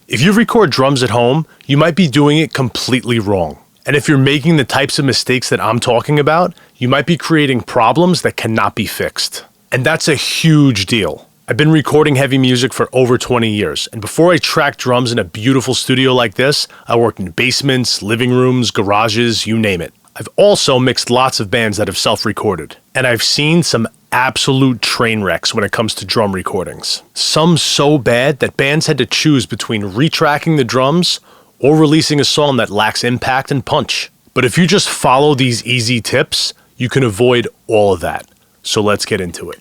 If you record drums at home, you might be doing it completely wrong. And if you're making the types of mistakes that I'm talking about, you might be creating problems that cannot be fixed. And that's a huge deal. I've been recording heavy music for over 20 years, and before I tracked drums in a beautiful studio like this, I worked in basements, living rooms, garages, you name it. I've also mixed lots of bands that have self-recorded, and I've seen some absolute train wrecks when it comes to drum recordings. Some so bad that bands had to choose between retracking the drums or releasing a song that lacks impact and punch. But if you just follow these easy tips, you can avoid all of that. So let's get into it.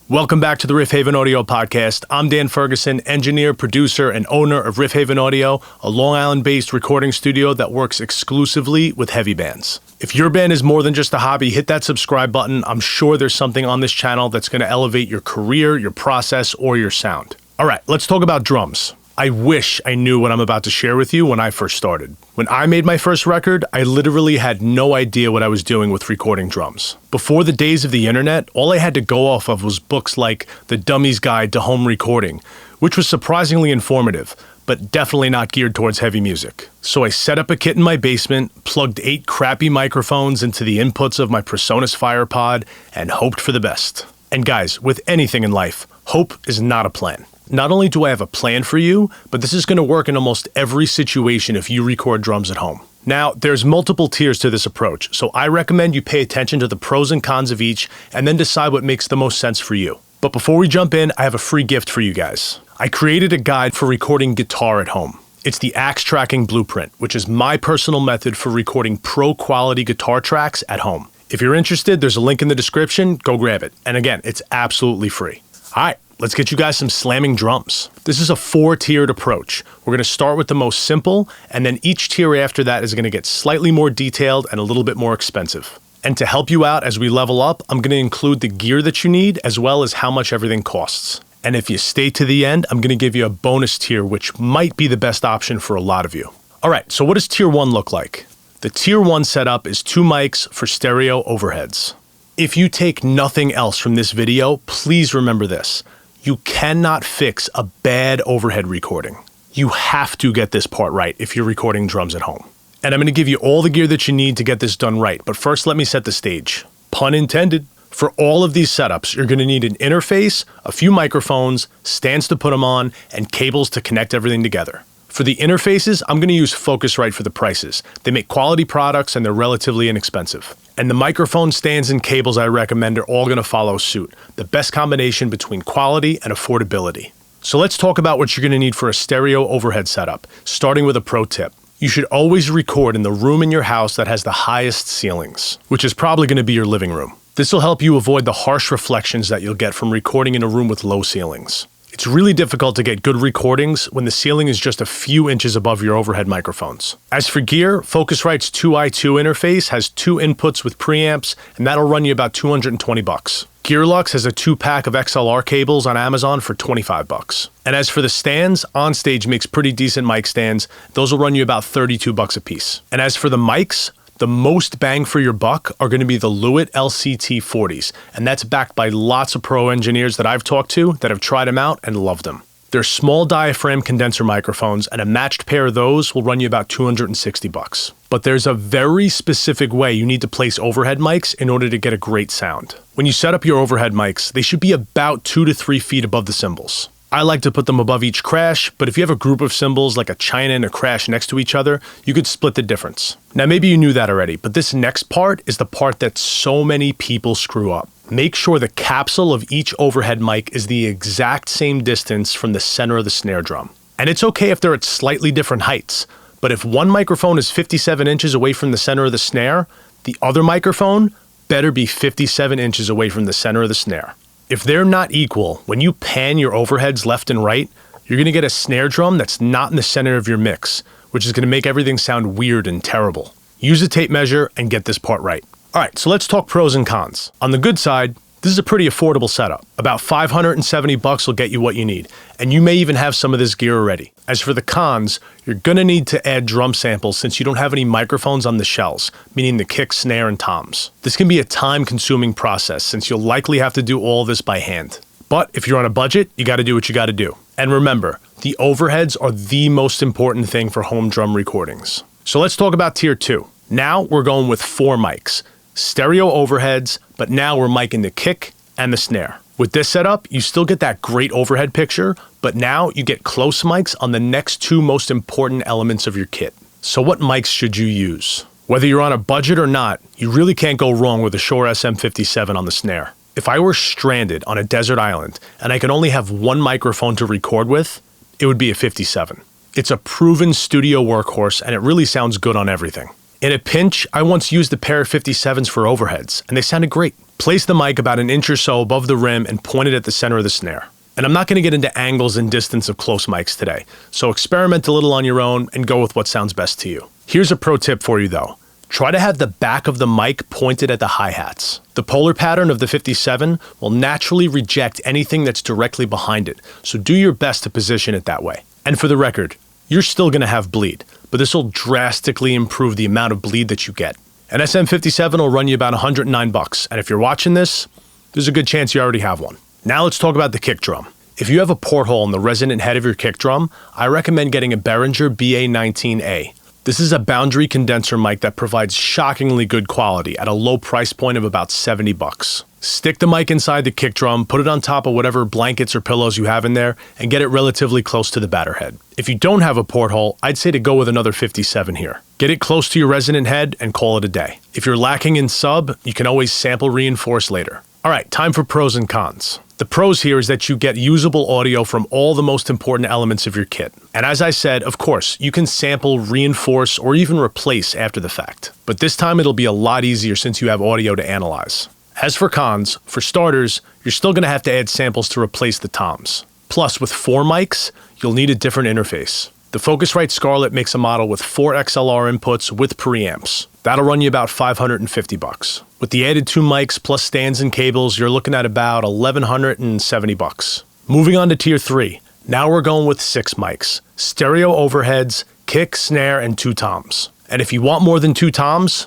Welcome back to the Riff Haven Audio Podcast. I'm Dan Ferguson, engineer, producer, and owner of Riff Haven Audio, a Long Island-based recording studio that works exclusively with heavy bands. If your band is more than just a hobby, hit that subscribe button. I'm sure there's something on this channel that's going to elevate your career, your process, or your sound. All right, let's talk about drums. I wish I knew what I'm about to share with you when I first started. When I made my first record, I literally had no idea what I was doing with recording drums. Before the days of the internet, all I had to go off of was books like The Dummy's Guide to Home Recording, which was surprisingly informative, but definitely not geared towards heavy music. So I set up a kit in my basement, plugged 8 crappy microphones into the inputs of my PreSonus FirePod, and hoped for the best. And guys, with anything in life, hope is not a plan. Not only do I have a plan for you, but this is going to work in almost every situation if you record drums at home. Now, there's multiple tiers to this approach, so I recommend you pay attention to the pros and cons of each and then decide what makes the most sense for you. But before we jump in, I have a free gift for you guys. I created a guide for recording guitar at home. It's the Axe Tracking Blueprint, which is my personal method for recording pro-quality guitar tracks at home. If you're interested, there's a link in the description. Go grab it. And again, it's absolutely free. All right. Let's get you guys some slamming drums. This is a 4-tiered approach. We're going to start with the most simple, and then each tier after that is going to get slightly more detailed and a little bit more expensive. And to help you out as we level up, I'm going to include the gear that you need as well as how much everything costs. And if you stay to the end, I'm going to give you a bonus tier, which might be the best option for a lot of you. All right, so what does tier 1 look like? The tier 1 setup is 2 mics for stereo overheads. If you take nothing else from this video, please remember this. You cannot fix a bad overhead recording. You have to get this part right if you're recording drums at home. And I'm going to give you all the gear that you need to get this done right, but first let me set the stage. Pun intended. For all of these setups, you're going to need an interface, a few microphones, stands to put them on, and cables to connect everything together. For the interfaces, I'm going to use Focusrite for the prices. They make quality products and they're relatively inexpensive. And the microphone stands and cables I recommend are all going to follow suit. The best combination between quality and affordability. So let's talk about what you're going to need for a stereo overhead setup, starting with a pro tip. You should always record in the room in your house that has the highest ceilings, which is probably going to be your living room. This will help you avoid the harsh reflections that you'll get from recording in a room with low ceilings. It's really difficult to get good recordings when the ceiling is just a few inches above your overhead microphones. As for gear, Focusrite's 2i2 interface has 2 inputs with preamps, and that'll run you about $220. Gearlux has a 2-pack of XLR cables on Amazon for $25. And as for the stands, Onstage makes pretty decent mic stands. Those will run you about $32 a piece. And as for the mics, the most bang for your buck are going to be the Lewitt LCT40s, and that's backed by lots of pro engineers that I've talked to that have tried them out and loved them. They're small diaphragm condenser microphones, and a matched pair of those will run you about $260. But there's a very specific way you need to place overhead mics in order to get a great sound. When you set up your overhead mics, they should be about 2 to 3 feet above the cymbals. I like to put them above each crash, but if you have a group of cymbals like a china and a crash next to each other, you could split the difference. Now maybe you knew that already, but this next part is the part that so many people screw up. Make sure the capsule of each overhead mic is the exact same distance from the center of the snare drum. And it's okay if they're at slightly different heights, but if one microphone is 57 inches away from the center of the snare, the other microphone better be 57 inches away from the center of the snare. If they're not equal, when you pan your overheads left and right, you're going to get a snare drum that's not in the center of your mix, which is going to make everything sound weird and terrible. Use a tape measure and get this part right. All right, so let's talk pros and cons. On the good side, This is a pretty affordable setup. About $570 will get you what you need, and you may even have some of this gear already. As for the cons, you're gonna need to add drum samples since you don't have any microphones on the shells, meaning the kick, snare, and toms. This can be a time-consuming process since you'll likely have to do all this by hand. But if you're on a budget, you gotta do what you gotta do. And remember, the overheads are the most important thing for home drum recordings. So let's talk about tier 2. Now we're going with 4 mics. Stereo overheads, but now we're micing the kick and the snare. With this setup, you still get that great overhead picture, but now you get close mics on the next 2 most important elements of your kit. So what mics should you use? Whether you're on a budget or not, you really can't go wrong with a Shure SM57 on the snare. If I were stranded on a desert island and I could only have one microphone to record with, it would be a 57. It's a proven studio workhorse and it really sounds good on everything. In a pinch, I once used a pair of 57s for overheads, and they sounded great. Place the mic about an inch or so above the rim and point it at the center of the snare. And I'm not going to get into angles and distance of close mics today, so experiment a little on your own and go with what sounds best to you. Here's a pro tip for you though. Try to have the back of the mic pointed at the hi-hats. The polar pattern of the 57 will naturally reject anything that's directly behind it, so do your best to position it that way. And for the record, you're still going to have bleed, but this will drastically improve the amount of bleed that you get. An SM57 will run you about $109, and if you're watching this, there's a good chance you already have one. Now let's talk about the kick drum. If you have a porthole in the resonant head of your kick drum, I recommend getting a Behringer BA19A. This is a boundary condenser mic that provides shockingly good quality at a low price point of about $70. Stick the mic inside the kick drum, put it on top of whatever blankets or pillows you have in there, and get it relatively close to the batter head. If you don't have a porthole, I'd say to go with another 57 here. Get it close to your resonant head and call it a day. If you're lacking in sub, you can always sample reinforce later. All right, time for pros and cons. The pros here is that you get usable audio from all the most important elements of your kit. And as I said, of course, you can sample, reinforce, or even replace after the fact. But this time it'll be a lot easier since you have audio to analyze. As for cons, for starters, you're still going to have to add samples to replace the toms. Plus, with 4 mics, you'll need a different interface. The Focusrite Scarlett makes a model with 4 XLR inputs with preamps. That'll run you about $550. With the added 2 mics plus stands and cables, you're looking at about $1,170. Moving on to tier 3. Now we're going with 6 mics. Stereo overheads, kick, snare, and 2 toms. And if you want more than 2 toms,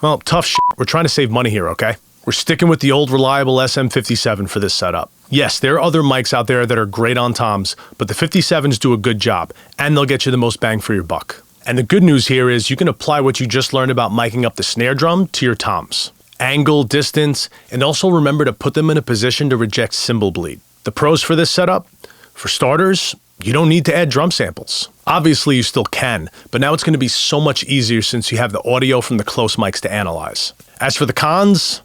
well, tough shit. We're trying to save money here, okay? We're sticking with the old reliable SM57 for this setup. Yes, there are other mics out there that are great on toms, but the 57s do a good job, and they'll get you the most bang for your buck. And the good news here is you can apply what you just learned about miking up the snare drum to your toms. Angle, distance, and also remember to put them in a position to reject cymbal bleed. The pros for this setup? For starters, you don't need to add drum samples. Obviously you still can, but now it's going to be so much easier since you have the audio from the close mics to analyze. As for the cons,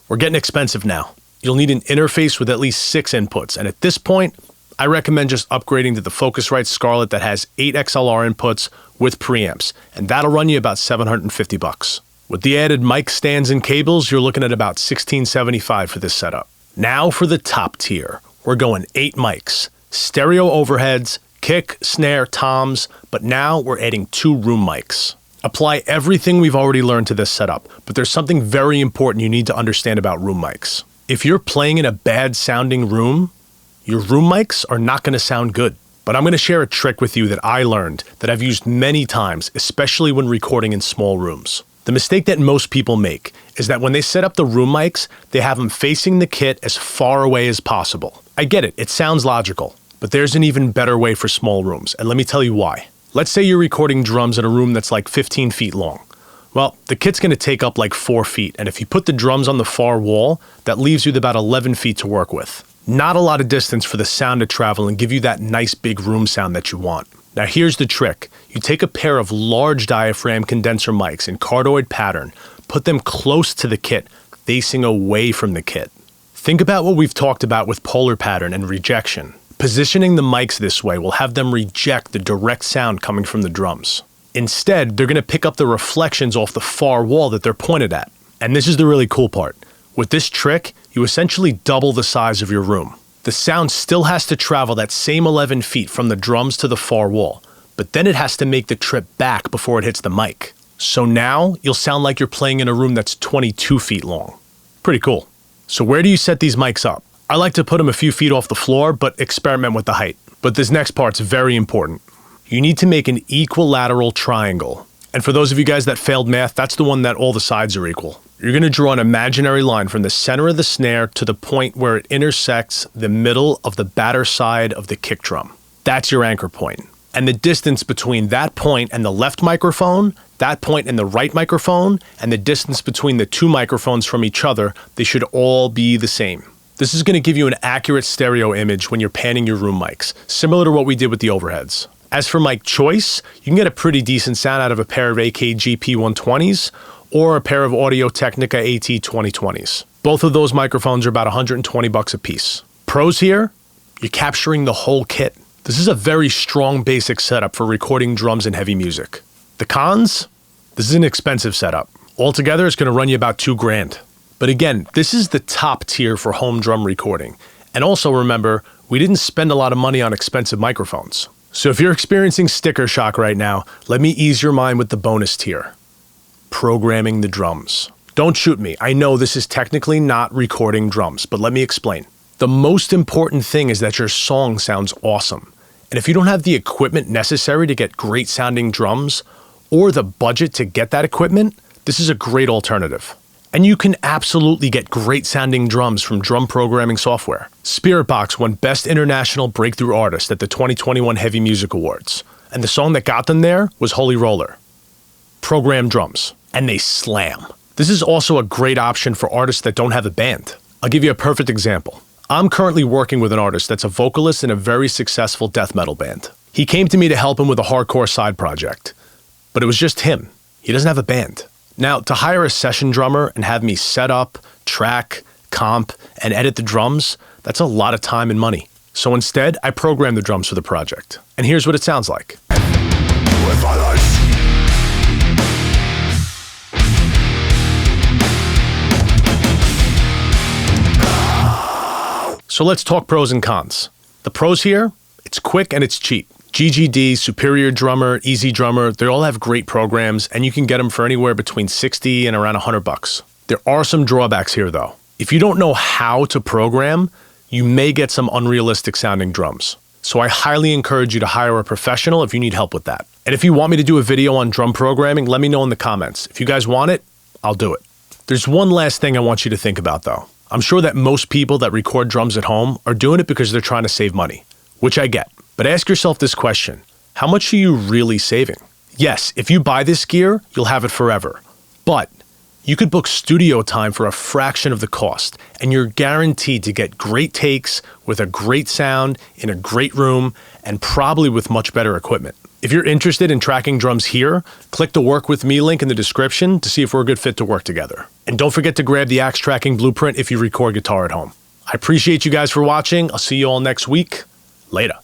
we're getting expensive now. You'll need an interface with at least 6 inputs, and at this point, I recommend just upgrading to the Focusrite Scarlett that has 8 XLR inputs with preamps, and that'll run you about $750. With the added mic stands and cables, you're looking at about $1,675 for this setup. Now for the top tier. We're going 8 mics, stereo overheads, kick, snare, toms, but now we're adding 2 room mics. Apply everything we've already learned to this setup, but there's something very important you need to understand about room mics. If you're playing in a bad sounding room, your room mics are not going to sound good. But I'm going to share a trick with you that I learned that I've used many times, especially when recording in small rooms. The mistake that most people make is that when they set up the room mics, they have them facing the kit as far away as possible. I get it, it sounds logical, but there's an even better way for small rooms, and let me tell you why. Let's say you're recording drums in a room that's like 15 feet long. Well, the kit's going to take up like 4 feet, and if you put the drums on the far wall, that leaves you with about 11 feet to work with. Not a lot of distance for the sound to travel and give you that nice big room sound that you want. Now here's the trick. You take a pair of large diaphragm condenser mics in cardioid pattern, put them close to the kit, facing away from the kit. Think about what we've talked about with polar pattern and rejection. Positioning the mics this way will have them reject the direct sound coming from the drums. Instead, they're going to pick up the reflections off the far wall that they're pointed at. And this is the really cool part. With this trick, you essentially double the size of your room. The sound still has to travel that same 11 feet from the drums to the far wall, but then it has to make the trip back before it hits the mic. So now, you'll sound like you're playing in a room that's 22 feet long. Pretty cool. So where do you set these mics up? I like to put them a few feet off the floor, but experiment with the height. But this next part's very important. You need to make an equilateral triangle. And for those of you guys that failed math, that's the one that all the sides are equal. You're going to draw an imaginary line from the center of the snare to the point where it intersects the middle of the batter side of the kick drum. That's your anchor point. And the distance between that point and the left microphone, that point and the right microphone, and the distance between the two microphones from each other, they should all be the same. This is going to give you an accurate stereo image when you're panning your room mics, similar to what we did with the overheads. As for mic choice, you can get a pretty decent sound out of a pair of AKG P120s or a pair of Audio-Technica AT 2020s. Both of those microphones are about $120 a piece. Pros here, you're capturing the whole kit. This is a very strong basic setup for recording drums and heavy music. The cons, this is an expensive setup. Altogether, it's going to run you about $2,000. But again, this is the top tier for home drum recording. And also remember, we didn't spend a lot of money on expensive microphones. So if you're experiencing sticker shock right now, let me ease your mind with the bonus tier. Programming the drums. Don't shoot me. I know this is technically not recording drums, but let me explain. The most important thing is that your song sounds awesome. And if you don't have the equipment necessary to get great sounding drums, or the budget to get that equipment, this is a great alternative. And you can absolutely get great sounding drums from drum programming software. Spiritbox won Best International Breakthrough Artist at the 2021 Heavy Music Awards. And the song that got them there was Holy Roller. Program drums. And they slam. This is also a great option for artists that don't have a band. I'll give you a perfect example. I'm currently working with an artist that's a vocalist in a very successful death metal band. He came to me to help him with a hardcore side project. But it was just him. He doesn't have a band. Now, to hire a session drummer and have me set up, track, comp, and edit the drums, that's a lot of time and money. So instead, I programmed the drums for the project. And here's what it sounds like. So let's talk pros and cons. The pros here, it's quick and it's cheap. GGD, Superior Drummer, Easy Drummer, they all have great programs and you can get them for anywhere between $60 and around $100. There are some drawbacks here though. If you don't know how to program, you may get some unrealistic sounding drums. So I highly encourage you to hire a professional if you need help with that. And if you want me to do a video on drum programming, let me know in the comments. If you guys want it, I'll do it. There's one last thing I want you to think about though. I'm sure that most people that record drums at home are doing it because they're trying to save money, which I get. But ask yourself this question, how much are you really saving? Yes, if you buy this gear, you'll have it forever. But you could book studio time for a fraction of the cost, and you're guaranteed to get great takes with a great sound in a great room and probably with much better equipment. If you're interested in tracking drums here, click the Work With Me link in the description to see if we're a good fit to work together. And don't forget to grab the Axe Tracking Blueprint if you record guitar at home. I appreciate you guys for watching. I'll see you all next week. Later.